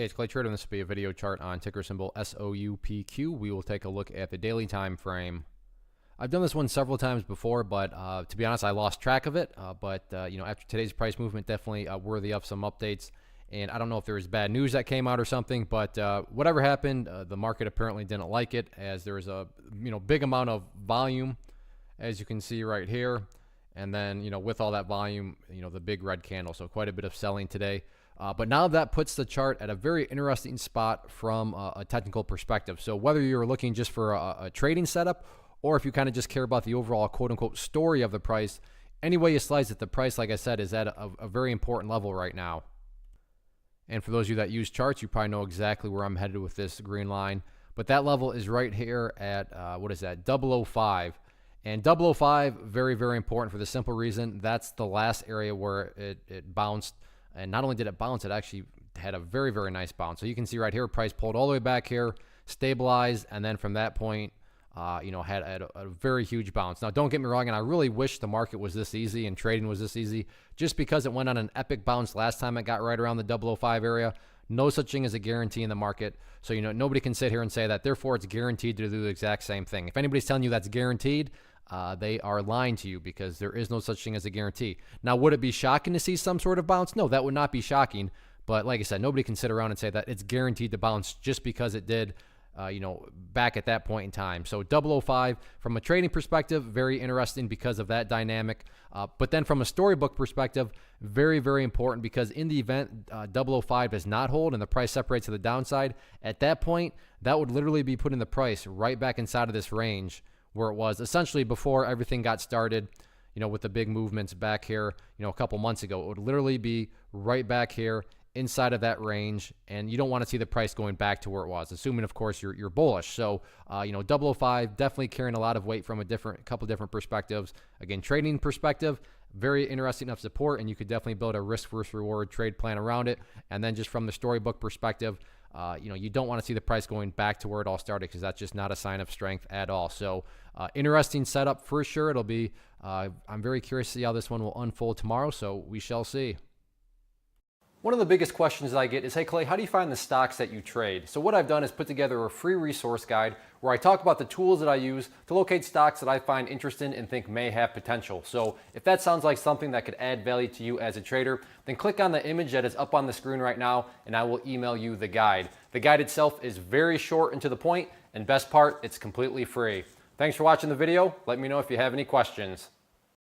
Hey, it's Clay Trader, and this will be a video chart on ticker symbol SOUPQ. We will take a look at the daily time frame. I've done this one several times before, but to be honest, I lost track of it. After today's price movement, definitely worthy of some updates. And I don't know if there was bad news that came out or something, but whatever happened, the market apparently didn't like it, as there was a big amount of volume, as you can see right here. And then with all that volume, the big red candle, so quite a bit of selling today. But now that puts the chart at a very interesting spot from a technical perspective. So whether you're looking just for a trading setup, or if you kind of just care about the overall quote-unquote story of the price, any way you slice it, the price, like I said, is at a very important level right now. And for those of you that use charts, you probably know exactly where I'm headed with this green line. But that level is right here at, what is that, 005. And 005, very, very important for the simple reason that's the last area where it bounced. And not only did it bounce, it actually had a very, very nice bounce. So you can see right here, price pulled all the way back here, stabilized, and then from that point, had a very huge bounce. Now, don't get me wrong, and I really wish the market was this easy and trading was this easy, just because it went on an epic bounce last time it got right around the 005 area. No such thing as a guarantee in the market. So, nobody can sit here and say that, therefore, it's guaranteed to do the exact same thing. If anybody's telling you that's guaranteed, they are lying to you, because there is no such thing as a guarantee. Now, would it be shocking to see some sort of bounce? No, that would not be shocking. But like I said, nobody can sit around and say that it's guaranteed to bounce just because it did, back at that point in time. So 005, from a trading perspective, very interesting because of that dynamic. But then from a storybook perspective, very, very important, because in the event 005 does not hold and the price separates to the downside, at that point, that would literally be putting the price right back inside of this range where it was essentially before everything got started, with the big movements back here, a couple months ago. It would literally be right back here inside of that range, and you don't want to see the price going back to where it was, assuming, of course, you're bullish. So, 005 definitely carrying a lot of weight from a couple different perspectives. Again, trading perspective, very interesting enough support, and you could definitely build a risk versus reward trade plan around it. And then just from the storybook perspective, you don't want to see the price going back to where it all started, because that's just not a sign of strength at all. So interesting setup for sure. It'll be, I'm very curious to see how this one will unfold tomorrow, so we shall see. One of the biggest questions that I get is, hey Clay, how do you find the stocks that you trade? So what I've done is put together a free resource guide where I talk about the tools that I use to locate stocks that I find interesting and think may have potential. So if that sounds like something that could add value to you as a trader, then click on the image that is up on the screen right now, and I will email you the guide. The guide itself is very short and to the point, and best part, it's completely free. Thanks for watching the video. Let me know if you have any questions.